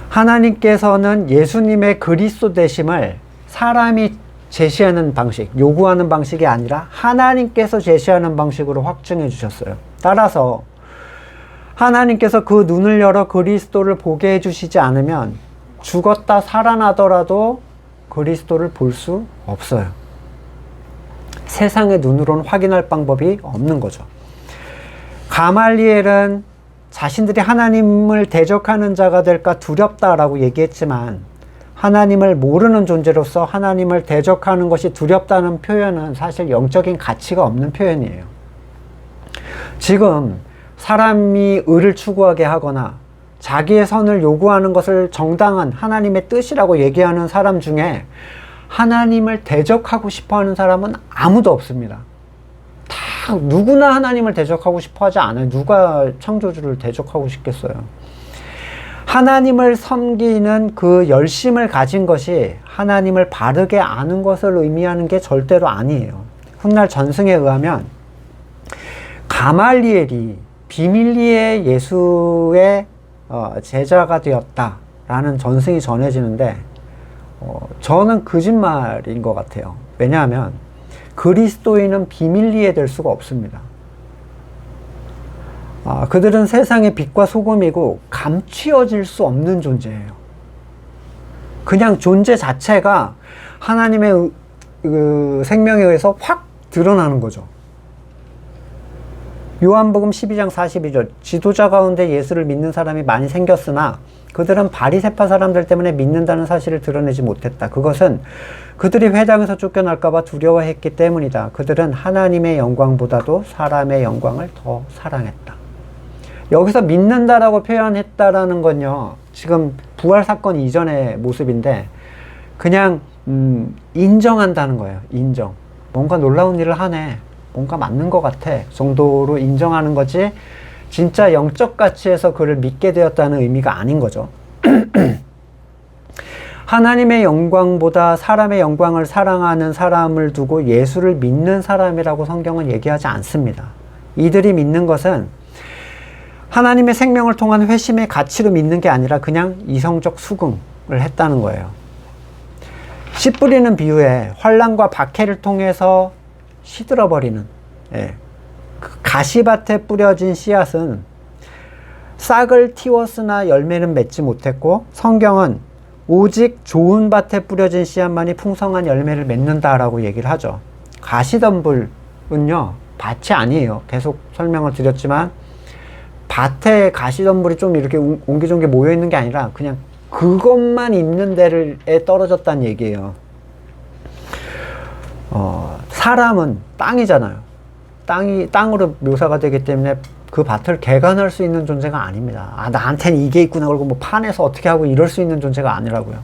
하나님께서는 예수님의 그리스도 되심을 사람이 제시하는 방식, 요구하는 방식이 아니라 하나님께서 제시하는 방식으로 확증해 주셨어요. 따라서 하나님께서 그 눈을 열어 그리스도를 보게 해주시지 않으면 죽었다 살아나더라도 그리스도를 볼 수 없어요. 세상의 눈으로는 확인할 방법이 없는 거죠. 가말리엘은 자신들이 하나님을 대적하는 자가 될까 두렵다라고 얘기했지만 하나님을 모르는 존재로서 하나님을 대적하는 것이 두렵다는 표현은 사실 영적인 가치가 없는 표현이에요. 지금 사람이 의를 추구하게 하거나 자기의 선을 요구하는 것을 정당한 하나님의 뜻이라고 얘기하는 사람 중에 하나님을 대적하고 싶어 하는 사람은 아무도 없습니다. 다 누구나 하나님을 대적하고 싶어 하지 않아요. 누가 창조주를 대적하고 싶겠어요. 하나님을 섬기는 그 열심을 가진 것이 하나님을 바르게 아는 것을 의미하는 게 절대로 아니에요. 훗날 전승에 의하면 가말리엘이 비밀리에 예수의 제자가 되었다라는 전승이 전해지는데 저는 거짓말인 것 같아요. 왜냐하면 그리스도인은 비밀리에 될 수가 없습니다. 그들은 세상의 빛과 소금이고 감추어질 수 없는 존재예요. 그냥 존재 자체가 하나님의 생명에 의해서 확 드러나는 거죠. 요한복음 12장 42절 지도자 가운데 예수를 믿는 사람이 많이 생겼으나 그들은 바리새파 사람들 때문에 믿는다는 사실을 드러내지 못했다. 그것은 그들이 회당에서 쫓겨날까 봐 두려워했기 때문이다. 그들은 하나님의 영광보다도 사람의 영광을 더 사랑했다. 여기서 믿는다라고 표현했다라는 건요, 지금 부활 사건 이전의 모습인데 그냥 인정한다는 거예요. 인정. 뭔가 놀라운 일을 하네. 뭔가 맞는 것 같아 정도로 인정하는 거지 진짜 영적 가치에서 그를 믿게 되었다는 의미가 아닌 거죠. 하나님의 영광보다 사람의 영광을 사랑하는 사람을 두고 예수를 믿는 사람이라고 성경은 얘기하지 않습니다. 이들이 믿는 것은 하나님의 생명을 통한 회심의 가치로 믿는 게 아니라 그냥 이성적 수긍을 했다는 거예요. 씨 뿌리는 비유에 환난과 박해를 통해서 시들어버리는 그 가시밭에 뿌려진 씨앗은 싹을 틔웠으나 열매는 맺지 못했고 성경은 오직 좋은 밭에 뿌려진 씨앗만이 풍성한 열매를 맺는다라고 얘기를 하죠. 가시덤불은요 밭이 아니에요. 계속 설명을 드렸지만 밭에 가시덤불이 좀 이렇게 옹기종기 모여있는 게 아니라 그냥 그것만 있는 데에 떨어졌다는 얘기예요. 사람은 땅이잖아요. 땅으로 묘사가 되기 때문에 그 밭을 개간할 수 있는 존재가 아닙니다. 나한테는 이게 있구나 그러고 뭐 파내서 어떻게 하고 이럴 수 있는 존재가 아니라고요.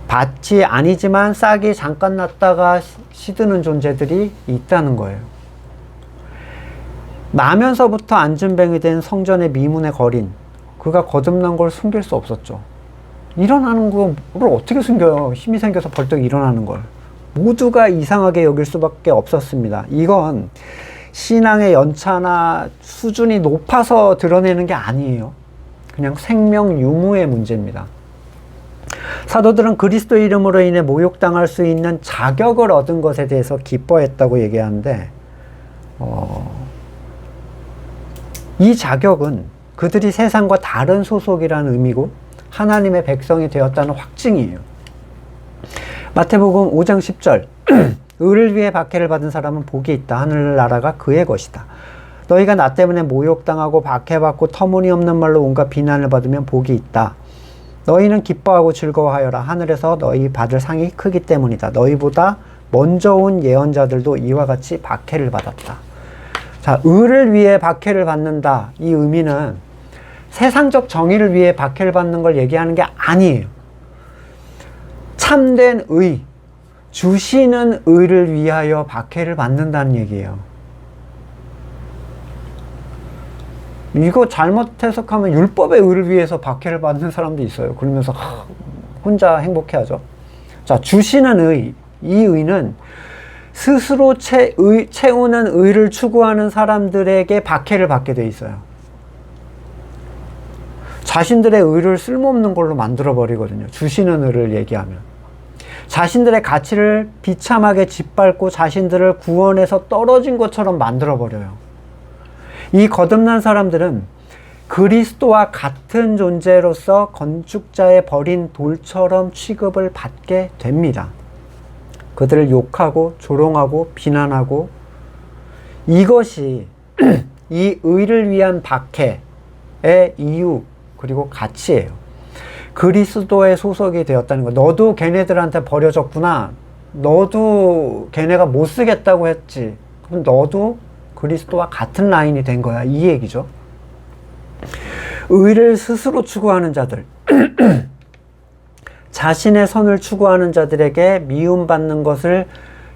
밭이 아니지만 싹이 잠깐 났다가 시드는 존재들이 있다는 거예요. 나면서부터 안전뱅이 된 성전의 미문의 거린, 그가 거듭난 걸 숨길 수 없었죠. 일어나는 걸 어떻게 숨겨요? 힘이 생겨서 벌떡 일어나는 걸. 모두가 이상하게 여길 수밖에 없었습니다. 이건 신앙의 연차나 수준이 높아서 드러내는 게 아니에요. 그냥 생명 유무의 문제입니다. 사도들은 그리스도 이름으로 인해 모욕당할 수 있는 자격을 얻은 것에 대해서 기뻐했다고 얘기하는데 이 자격은 그들이 세상과 다른 소속이라는 의미고 하나님의 백성이 되었다는 확증이에요. 마태복음 5장 10절 의를 위해 박해를 받은 사람은 복이 있다. 하늘나라가 그의 것이다. 너희가 나 때문에 모욕당하고 박해받고 터무니없는 말로 온갖 비난을 받으면 복이 있다. 너희는 기뻐하고 즐거워하여라. 하늘에서 너희 받을 상이 크기 때문이다. 너희보다 먼저 온 예언자들도 이와 같이 박해를 받았다. 자, 의를 위해 박해를 받는다. 이 의미는 세상적 정의를 위해 박해를 받는 걸 얘기하는 게 아니에요. 참된 의, 주시는 의를 위하여 박해를 받는다는 얘기예요. 이거 잘못 해석하면 율법의 의를 위해서 박해를 받는 사람도 있어요. 그러면서 혼자 행복해하죠. 자, 주시는 의, 이 의는 스스로 채우는 의를 추구하는 사람들에게 박해를 받게 돼 있어요. 자신들의 의를 쓸모없는 걸로 만들어버리거든요. 주시는 의를 얘기하면. 자신들의 가치를 비참하게 짓밟고 자신들을 구원에서 떨어진 것처럼 만들어버려요. 이 거듭난 사람들은 그리스도와 같은 존재로서 건축자의 버린 돌처럼 취급을 받게 됩니다. 그들을 욕하고 조롱하고 비난하고, 이것이 이 의를 위한 박해의 이유 그리고 가치예요. 그리스도의 소속이 되었다는 거. 너도 걔네들한테 버려졌구나. 너도 걔네가 못 쓰겠다고 했지. 그럼 너도 그리스도와 같은 라인이 된 거야. 이 얘기죠. 의를 스스로 추구하는 자들, 자신의 선을 추구하는 자들에게 미움받는 것을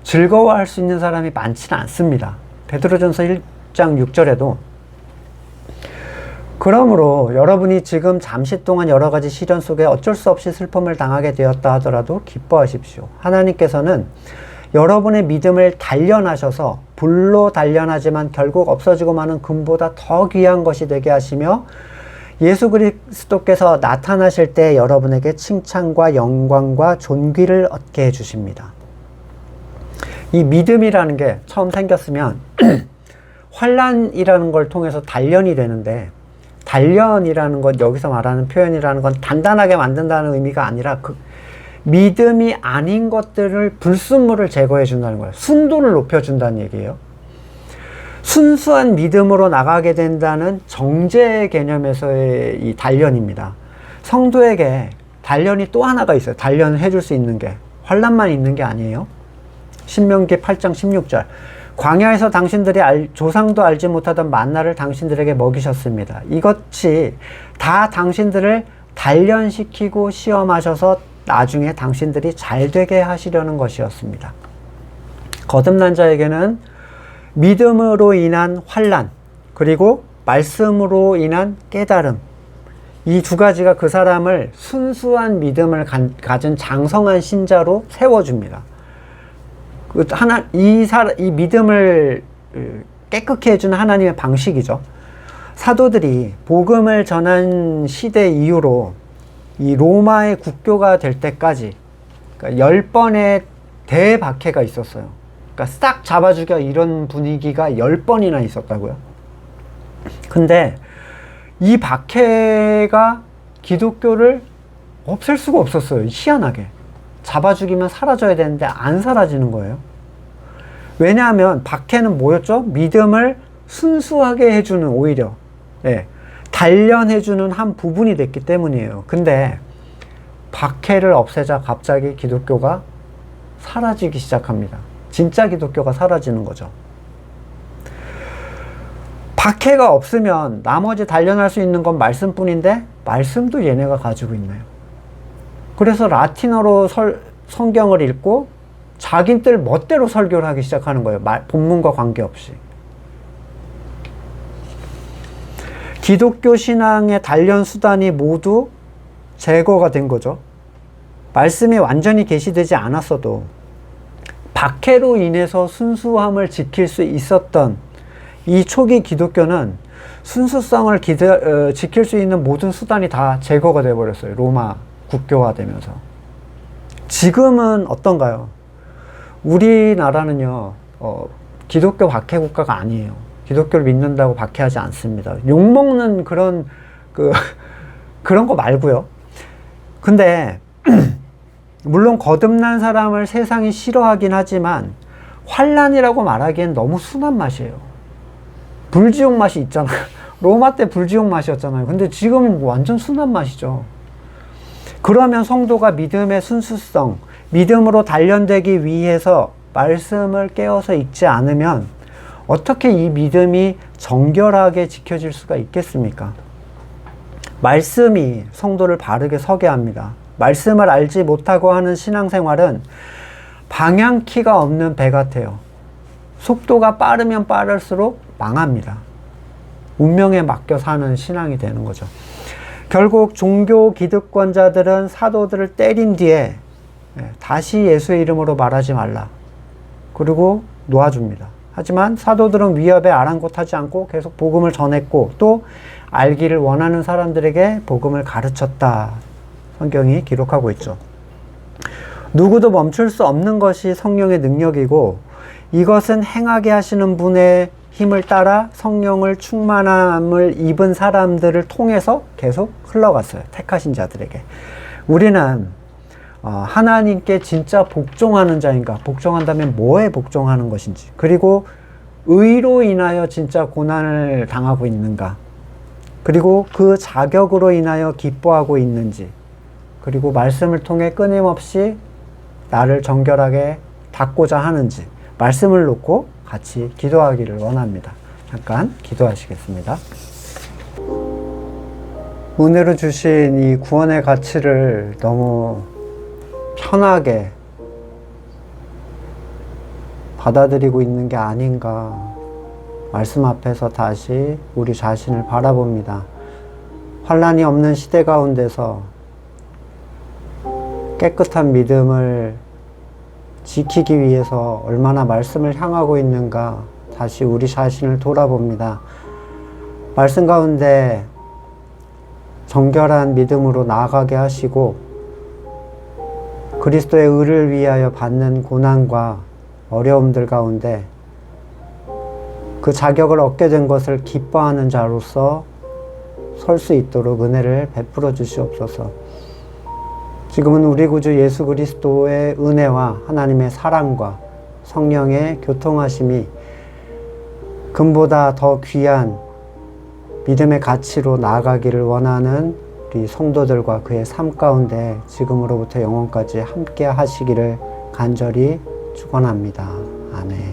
즐거워할 수 있는 사람이 많지는 않습니다. 베드로전서 1장 6절에도 그러므로 여러분이 지금 잠시 동안 여러 가지 시련 속에 어쩔 수 없이 슬픔을 당하게 되었다 하더라도 기뻐하십시오. 하나님께서는 여러분의 믿음을 단련하셔서 불로 단련하지만 결국 없어지고 마는 금보다 더 귀한 것이 되게 하시며, 예수 그리스도께서 나타나실 때 여러분에게 칭찬과 영광과 존귀를 얻게 해주십니다. 이 믿음이라는 게 처음 생겼으면 환난이라는 걸 통해서 단련이 되는데, 단련이라는 건, 여기서 말하는 표현이라는 건 단단하게 만든다는 의미가 아니라 그 믿음이 아닌 것들을, 불순물을 제거해 준다는 거예요. 순도를 높여준다는 얘기예요. 순수한 믿음으로 나가게 된다는 정죄 개념에서의 이 단련입니다. 성도에게 단련이 또 하나가 있어요. 단련해 줄 수 있는 게. 환난만 있는 게 아니에요. 신명기 8장 16절. 광야에서 당신들이 조상도 알지 못하던 만나를 당신들에게 먹이셨습니다. 이것이 다 당신들을 단련시키고 시험하셔서 나중에 당신들이 잘되게 하시려는 것이었습니다. 거듭난 자에게는 믿음으로 인한 환난, 그리고 말씀으로 인한 깨달음, 이 두 가지가 그 사람을 순수한 믿음을 가진 장성한 신자로 세워줍니다. 이 믿음을 깨끗게 해주는 하나님의 방식이죠. 사도들이 복음을 전한 시대 이후로 이 로마의 국교가 될 때까지, 그러니까 10번의 대박해가 있었어요. 그러니까 싹 잡아 죽여, 이런 분위기가 10번이나 있었다고요. 근데 이 박해가 기독교를 없앨 수가 없었어요. 희한하게. 잡아 죽이면 사라져야 되는데 안 사라지는 거예요. 왜냐하면 박해는 뭐였죠? 믿음을 순수하게 해주는, 오히려 단련해주는 한 부분이 됐기 때문이에요. 근데 박해를 없애자 갑자기 기독교가 사라지기 시작합니다. 진짜 기독교가 사라지는 거죠. 박해가 없으면 나머지 단련할 수 있는 건 말씀뿐인데, 말씀도 얘네가 가지고 있네요. 그래서 라틴어로 성경을 읽고 자기들 멋대로 설교를 하기 시작하는 거예요. 본문과 관계없이. 기독교 신앙의 단련 수단이 모두 제거가 된 거죠. 말씀이 완전히 계시되지 않았어도 박해로 인해서 순수함을 지킬 수 있었던 이 초기 기독교는 순수성을 지킬 수 있는 모든 수단이 다 제거가 되어버렸어요. 로마 국교화되면서. 지금은 어떤가요? 우리나라는요, 기독교 박해 국가가 아니에요. 기독교를 믿는다고 박해하지 않습니다. 욕먹는 그런 그런 거 말고요. 근데 물론 거듭난 사람을 세상이 싫어하긴 하지만 환난이라고 말하기엔 너무 순한 맛이에요. 불지옥 맛이 있잖아요. 로마 때 불지옥 맛이었잖아요. 근데 지금은 완전 순한 맛이죠. 그러면 성도가 믿음의 순수성, 믿음으로 단련되기 위해서 말씀을 깨어서 읽지 않으면 어떻게 이 믿음이 정결하게 지켜질 수가 있겠습니까? 말씀이 성도를 바르게 서게 합니다. 말씀을 알지 못하고 하는 신앙생활은 방향키가 없는 배 같아요. 속도가 빠르면 빠를수록 망합니다. 운명에 맡겨 사는 신앙이 되는 거죠. 결국 종교 기득권자들은 사도들을 때린 뒤에 다시 예수의 이름으로 말하지 말라. 그리고 놓아줍니다. 하지만 사도들은 위협에 아랑곳하지 않고 계속 복음을 전했고 또 알기를 원하는 사람들에게 복음을 가르쳤다. 성경이 기록하고 있죠. 누구도 멈출 수 없는 것이 성령의 능력이고 이것은 행하게 하시는 분의 힘을 따라 성령을 충만함을 입은 사람들을 통해서 계속 흘러갔어요. 택하신 자들에게. 우리는 하나님께 진짜 복종하는 자인가? 복종한다면 뭐에 복종하는 것인지, 그리고 의로 인하여 진짜 고난을 당하고 있는가? 그리고 그 자격으로 인하여 기뻐하고 있는지, 그리고 말씀을 통해 끊임없이 나를 정결하게 닦고자 하는지, 말씀을 놓고 같이 기도하기를 원합니다. 잠깐 기도하시겠습니다. 은혜로 주신 이 구원의 가치를 너무 편하게 받아들이고 있는 게 아닌가, 말씀 앞에서 다시 우리 자신을 바라봅니다. 환난이 없는 시대 가운데서 깨끗한 믿음을 지키기 위해서 얼마나 말씀을 향하고 있는가 다시 우리 자신을 돌아봅니다. 말씀 가운데 정결한 믿음으로 나아가게 하시고 그리스도의 의를 위하여 받는 고난과 어려움들 가운데 그 자격을 얻게 된 것을 기뻐하는 자로서 설 수 있도록 은혜를 베풀어 주시옵소서. 지금은 우리 구주 예수 그리스도의 은혜와 하나님의 사랑과 성령의 교통하심이 금보다 더 귀한 믿음의 가치로 나아가기를 원하는 우리 성도들과 그의 삶 가운데 지금으로부터 영원까지 함께 하시기를 간절히 축원합니다. 아멘.